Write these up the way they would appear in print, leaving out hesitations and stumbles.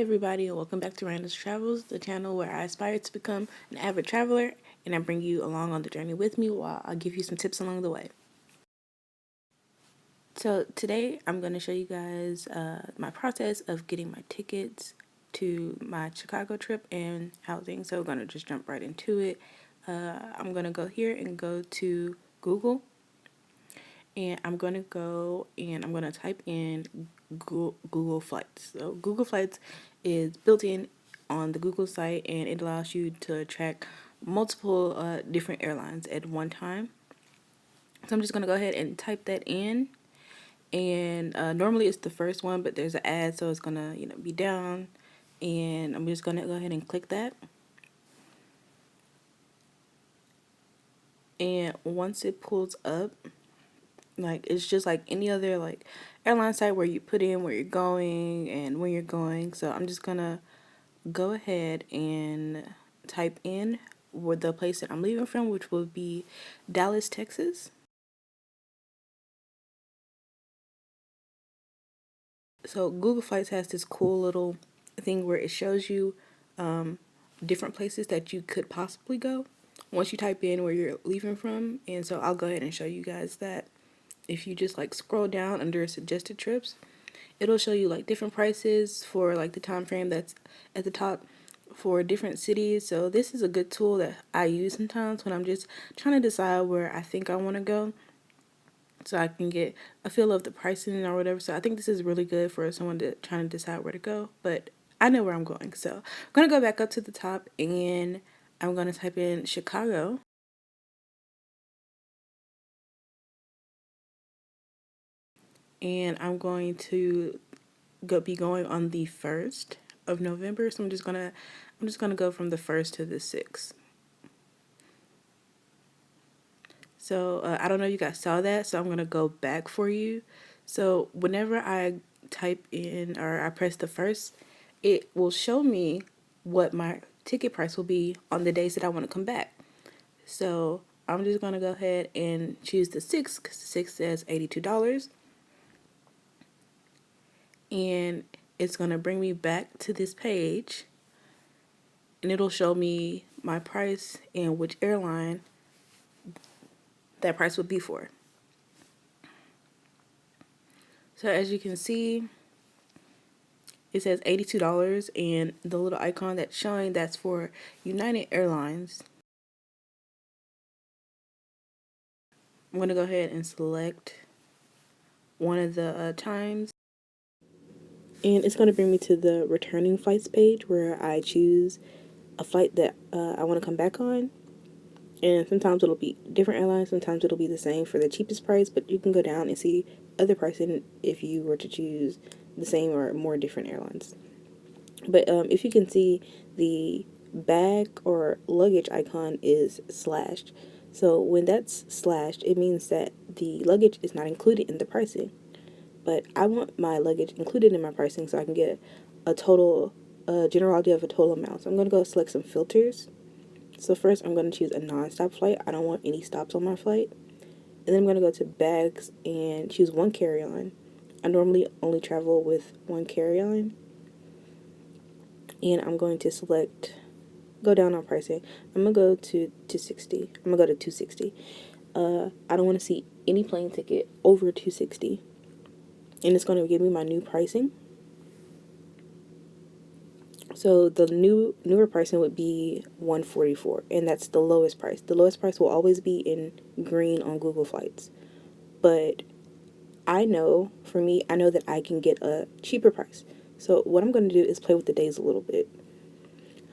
everybody, and welcome back to Random's Travels, the channel where I aspire to become an avid traveler and I bring you along on the journey with me while I'll give you some tips along the way. So today I'm going to show you guys my process of getting my tickets to my Chicago trip and housing. So we're going to just jump right into it. I'm going to go here and go to Google, and I'm going to go and I'm going to type in Google Flights. So Google Flights is built in on the Google site, and it allows you to track multiple different airlines at one time. So I'm just going to go ahead and type that in, and normally it's the first one, but there's an ad, so it's going to be down, and I'm just going to go ahead and click that. And once it pulls up, like, it's just like any other like airline site where you put in where you're going and when you're going. So I'm just gonna go ahead and type in where the place that I'm leaving from, which will be Dallas, Texas. So Google Flights has this cool little thing where it shows you different places that you could possibly go once you type in where you're leaving from. And so I'll go ahead and show you guys that. If you just like scroll down under suggested trips, it'll show you like different prices for like the time frame that's at the top for different cities. So this is a good tool that I use sometimes when I'm just trying to decide where I think I want to go, so I can get a feel of the pricing or whatever. So I think this is really good for someone to trying to decide where to go, but I know where I'm going. So I'm going to go back up to the top and I'm going to type in Chicago. And I'm going to be going on the 1st of November. So I'm just gonna go from the 1st to the 6th. So I don't know if you guys saw that, so I'm gonna go back for you. So whenever I type in or I press the 1st, it will show me what my ticket price will be on the days that I want to come back. So I'm just gonna go ahead and choose the 6th because the 6th says $82. And it's going to bring me back to this page, and it'll show me my price and which airline that price would be for. So as you can see, it says $82, and the little icon that's showing, that's for United Airlines. I'm going to go ahead and select one of the times, and it's going to bring me to the returning flights page where I choose a flight that I want to come back on. And sometimes it'll be different airlines, sometimes it'll be the same for the cheapest price, but you can go down and see other pricing if you were to choose the same or more different airlines. But if you can see, the bag or luggage icon is slashed. So when that's slashed, it means that the luggage is not included in the pricing. But I want my luggage included in my pricing so I can get a total, general idea of a total amount. So I'm going to go select some filters. So first I'm going to choose a non-stop flight. I don't want any stops on my flight. And then I'm going to go to bags and choose one carry-on. I normally only travel with one carry-on. And I'm going to go down on pricing. I'm going to go to 260. I'm going to go to 260. I don't want to see any plane ticket over 260. And it's going to give me my new pricing. So the newer pricing would be $144, and that's the lowest price. The lowest price will always be in green on Google Flights. But I know, for me, I know that I can get a cheaper price. So what I'm going to do is play with the days a little bit.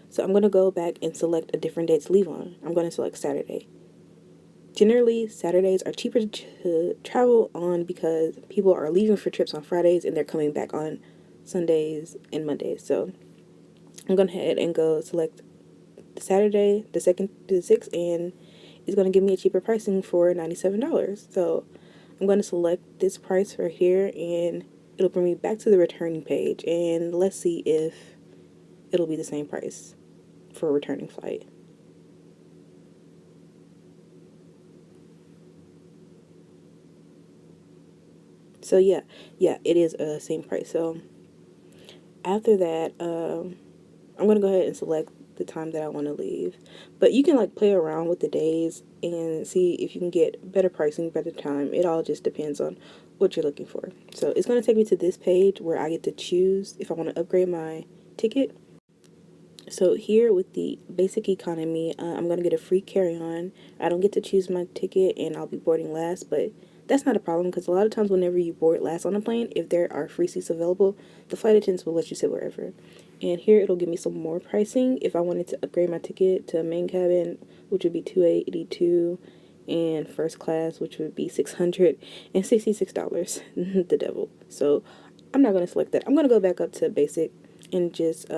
So I'm going to go back and select a different day to leave on. I'm going to select Saturday. Generally, Saturdays are cheaper to travel on because people are leaving for trips on Fridays and they're coming back on Sundays and Mondays. So I'm going to head and go select Saturday, the 2nd to the 6th, and it's going to give me a cheaper pricing for $97. So I'm going to select this price right here, and it'll bring me back to the returning page, and let's see if it'll be the same price for a returning flight. So yeah, it is the same price. So after that, I'm going to go ahead and select the time that I want to leave. But you can like play around with the days and see if you can get better pricing, better time. It all just depends on what you're looking for. So it's going to take me to this page where I get to choose if I want to upgrade my ticket. So here with the basic economy, I'm going to get a free carry-on. I don't get to choose my ticket and I'll be boarding last, but that's not a problem because a lot of times whenever you board last on a plane, if there are free seats available, the flight attendants will let you sit wherever. And here it'll give me some more pricing if I wanted to upgrade my ticket to main cabin, which would be $282, and first class, which would be $666. The devil. So I'm not going to select that. I'm going to go back up to basic and just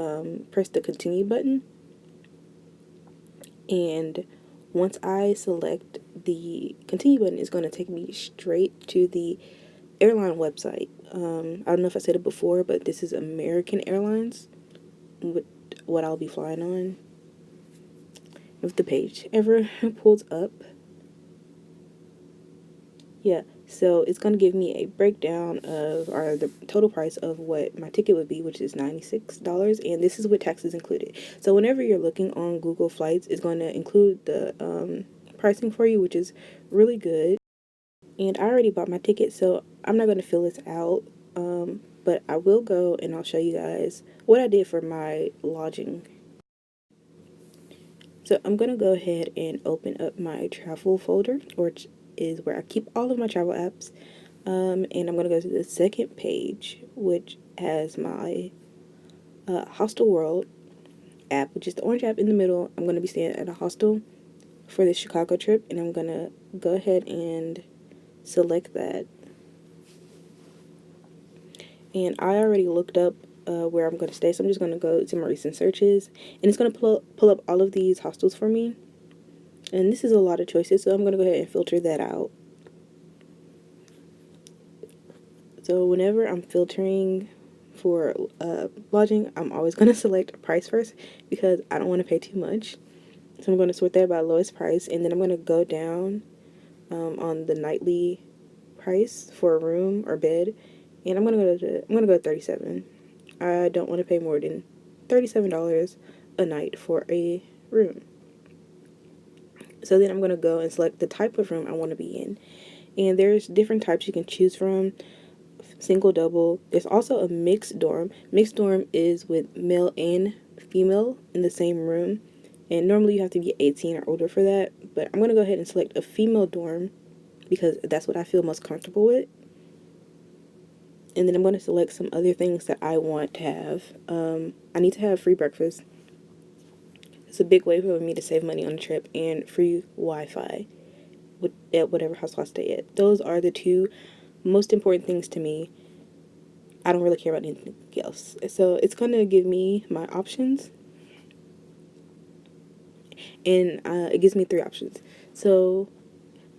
press the continue button. And once I select the continue button, it's going to take me straight to the airline website. I don't know if I said it before, but this is American Airlines, what I'll be flying on. If the page ever pulls up, yeah, so it's going to give me a breakdown of, or the total price of what my ticket would be, which is $96, and this is with taxes included. So whenever you're looking on Google Flights, it's going to include the pricing for you, which is really good. And I already bought my ticket, so I'm not going to fill this out, but I will go and I'll show you guys what I did for my lodging. So I'm going to go ahead and open up my travel folder, which is where I keep all of my travel apps. And I'm going to go to the second page, which has my Hostel World app, which is the orange app in the middle. I'm going to be staying at a hostel for this Chicago trip, and I'm going to go ahead and select that. And I already looked up where I'm going to stay, so I'm just going to go to my recent searches, and it's going to pull up all of these hostels for me. And this is a lot of choices, so I'm going to go ahead and filter that out. So whenever I'm filtering for lodging, I'm always going to select price first because I don't want to pay too much. So I'm going to sort that by lowest price, and then I'm going to go down on the nightly price for a room or bed, and I'm going to go to 37. I don't want to pay more than $37 a night for a room. So then I'm going to go and select the type of room I want to be in. And there's different types you can choose from. Single, double. There's also a mixed dorm. Mixed dorm is with male and female in the same room. And normally you have to be 18 or older for that. But I'm going to go ahead and select a female dorm because that's what I feel most comfortable with. And then I'm going to select some other things that I want to have. I need to have free breakfast. It's a big way for me to save money on a trip, and free Wi-Fi at whatever hostel I stay at. Those are the two most important things to me. I don't really care about anything else. So it's going to give me my options, and it gives me 3 options. So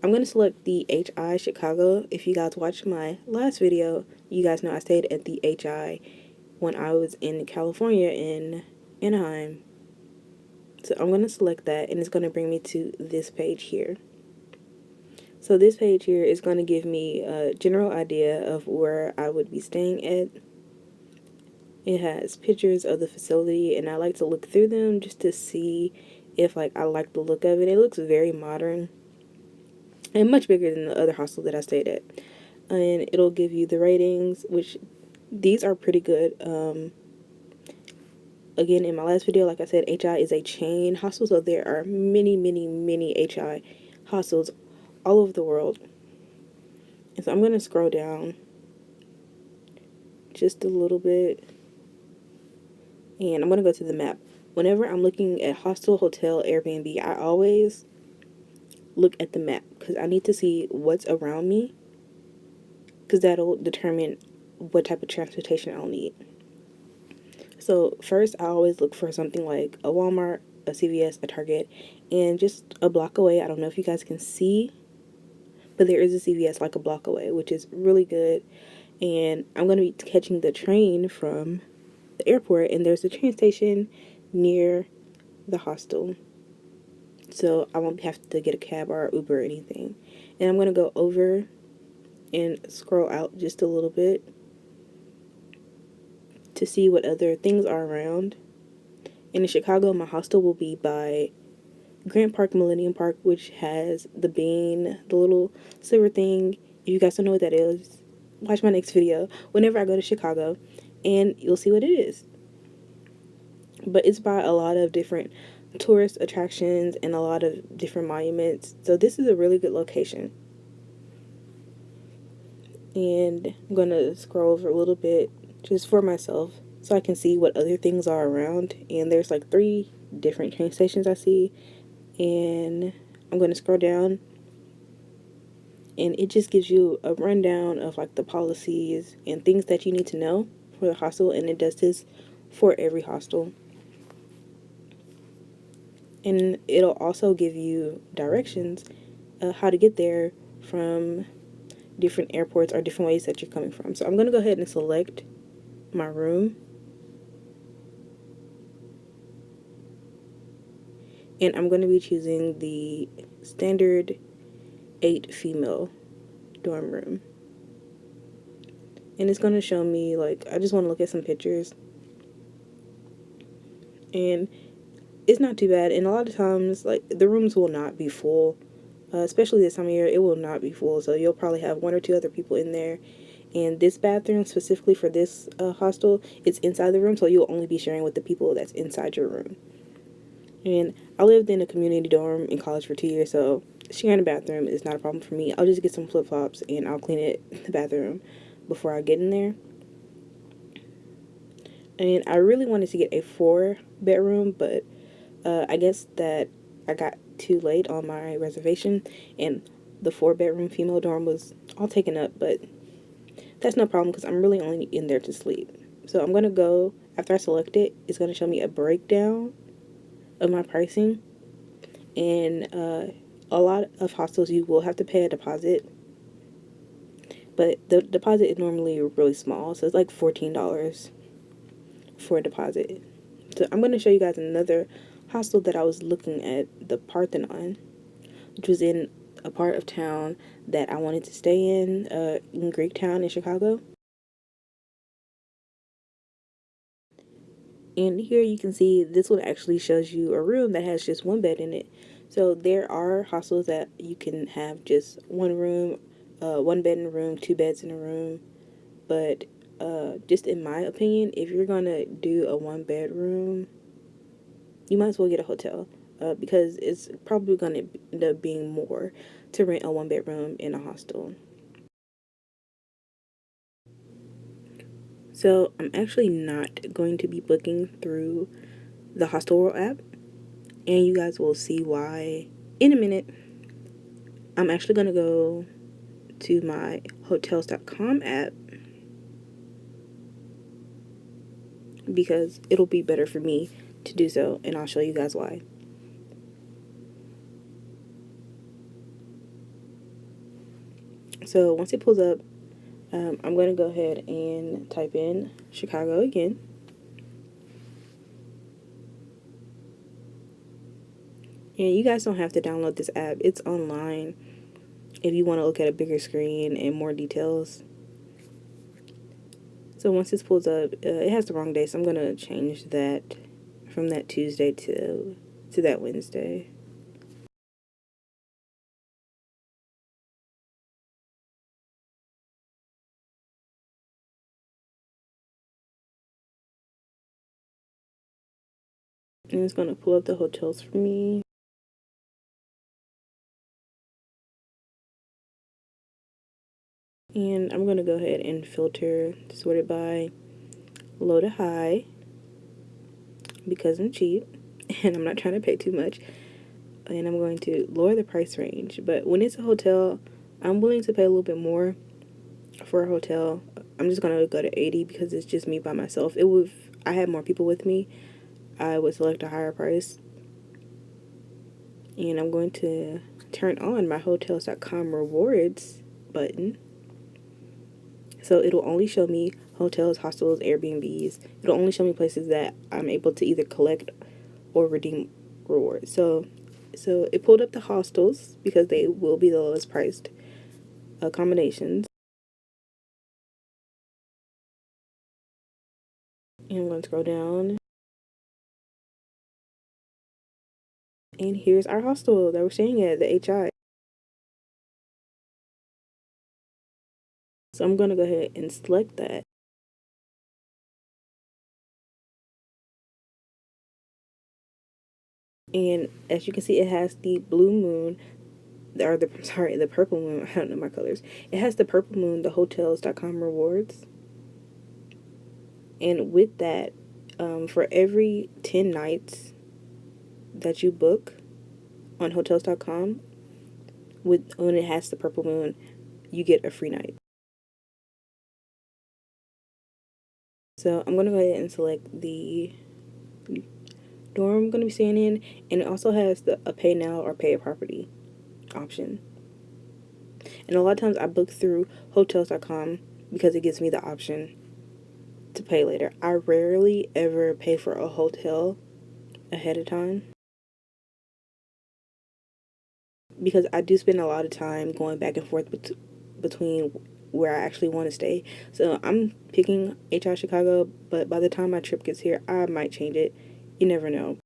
I'm going to select the HI Chicago. If you guys watched my last video, you guys know I stayed at the HI when I was in California in Anaheim. So I'm going to select that, and it's going to bring me to this page here. So this page here is going to give me a general idea of where I would be staying at. It has pictures of the facility, and I like to look through them just to see if like I like the look of it. It looks very modern and much bigger than the other hostel that I stayed at. And it'll give you the ratings, which these are pretty good. Again, in my last video, like I said, HI is a chain hostel, so there are many, many, many HI hostels all over the world. And so I'm going to scroll down just a little bit, and I'm going to go to the map. Whenever I'm looking at hostel, hotel, Airbnb, I always look at the map because I need to see what's around me, because that'll determine what type of transportation I'll need. So first, I always look for something like a Walmart, a CVS, a Target, and just a block away. I don't know if you guys can see, but there is a CVS like a block away, which is really good. And I'm going to be catching the train from the airport, and there's a train station near the hostel. So I won't have to get a cab or Uber or anything. And I'm going to go over and scroll out just a little bit to see what other things are around. And in Chicago, my hostel will be by Grant Park Millennium Park, which has the bean, the little silver thing. If you guys don't know what that is, watch my next video whenever I go to Chicago, and you'll see what it is. But it's by a lot of different tourist attractions and a lot of different monuments. So this is a really good location. And I'm gonna scroll over a little bit just for myself so I can see what other things are around. And there's like 3 different train stations I see. And I'm gonna scroll down, and it just gives you a rundown of like the policies and things that you need to know for the hostel, and it does this for every hostel. And it'll also give you directions how to get there from different airports or different ways that you're coming from. So I'm going to go ahead and select my room, and I'm going to be choosing the standard 8 female dorm room. And it's going to show me, like, I just want to look at some pictures, and it's not too bad. And a lot of times, like, the rooms will not be full, especially this time of year. It will not be full, so you'll probably have 1 or 2 other people in there. And this bathroom, specifically for this hostel, it's inside the room, so you'll only be sharing with the people that's inside your room. And I lived in a community dorm in college for 2 years, so sharing a bathroom is not a problem for me. I'll just get some flip-flops and I'll clean the bathroom before I get in there. And I really wanted to get a 4-bedroom, but I guess that I got too late on my reservation, and the 4-bedroom female dorm was all taken up, but that's no problem because I'm really only in there to sleep. So I'm going to go, after I select it, it's going to show me a breakdown of my pricing. And a lot of hostels, you will have to pay a deposit, but the deposit is normally really small, so it's like $14 for a deposit. So I'm going to show you guys another hostel that I was looking at, the Parthenon, which was in a part of town that I wanted to stay in Greektown in Chicago. And here you can see this one actually shows you a room that has just 1 bed in it. So there are hostels that you can have just 1 room, 1 bed in a room, 2 beds in a room. But just in my opinion, if you're gonna do a 1-bedroom, you might as well get a hotel, because it's probably gonna end up being more to rent a 1-bedroom in a hostel. So I'm actually not going to be booking through the Hostel World app, and you guys will see why in a minute. I'm actually going to go to my Hotels.com app because it'll be better for me to do so, and I'll show you guys why. So once it pulls up, I'm going to go ahead and type in Chicago again. And you guys don't have to download this app. It's online if you want to look at a bigger screen and more details. So once this pulls up, it has the wrong day, so I'm going to change that from that Tuesday to that Wednesday. And it's going to pull up the hotels for me. And I'm going to go ahead and filter, sort it by low to high because I'm cheap and I'm not trying to pay too much. And I'm going to lower the price range. But when it's a hotel, I'm willing to pay a little bit more for a hotel. I'm just going to go to 80 because it's just me by myself. If I had more people with me, I would select a higher price. And I'm going to turn on my Hotels.com rewards button. So it'll only show me hotels, hostels, Airbnbs. It'll only show me places that I'm able to either collect or redeem rewards. So it pulled up the hostels because they will be the lowest priced accommodations. And I'm going to scroll down. And here's our hostel that we're staying at, the HI. So I'm going to go ahead and select that. And as you can see, it has the blue moon, or the purple moon. I don't know my colors. It has the purple moon, the Hotels.com rewards. And with that, for every 10 nights that you book on Hotels.com, when it has the purple moon, you get a free night. So I'm going to go ahead and select the dorm I'm going to be staying in, and it also has a pay now or pay a property option. And a lot of times I book through Hotels.com because it gives me the option to pay later. I rarely ever pay for a hotel ahead of time because I do spend a lot of time going back and forth between where I actually want to stay. So I'm picking HI Chicago, but by the time my trip gets here, I might change it. You never know.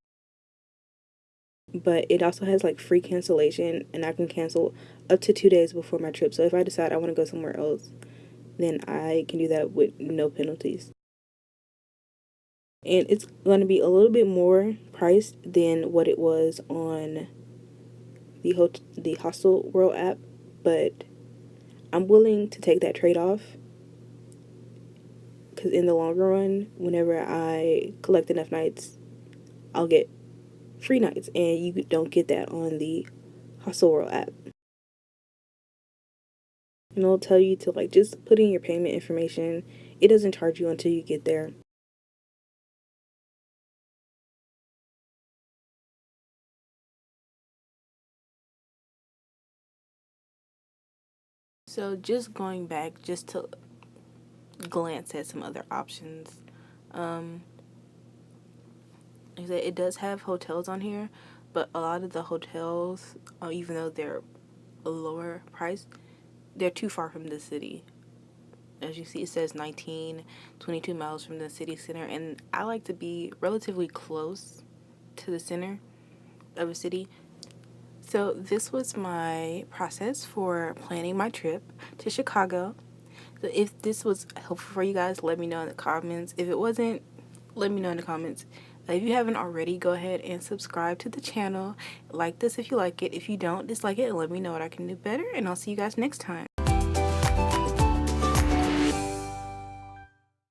But it also has like free cancellation, and I can cancel up to 2 days before my trip. So if I decide I want to go somewhere else, then I can do that with no penalties. And it's going to be a little bit more priced than what it was on the Hostel World app, but I'm willing to take that trade off because in the longer run, whenever I collect enough nights, I'll get free nights, and you don't get that on the Hostel World app. And it'll tell you to like just put in your payment information. It doesn't charge you until you get there. So just going back, just to glance at some other options. Like I said, it does have hotels on here, but a lot of the hotels, even though they're a lower price, they're too far from the city. As you see, it says 22 miles from the city center, and I like to be relatively close to the center of a city. So this was my process for planning my trip to Chicago. So if this was helpful for you guys, let me know in the comments. If it wasn't, let me know in the comments. If you haven't already, go ahead and subscribe to the channel. Like this if you like it. If you don't, dislike it and let me know what I can do better. And I'll see you guys next time.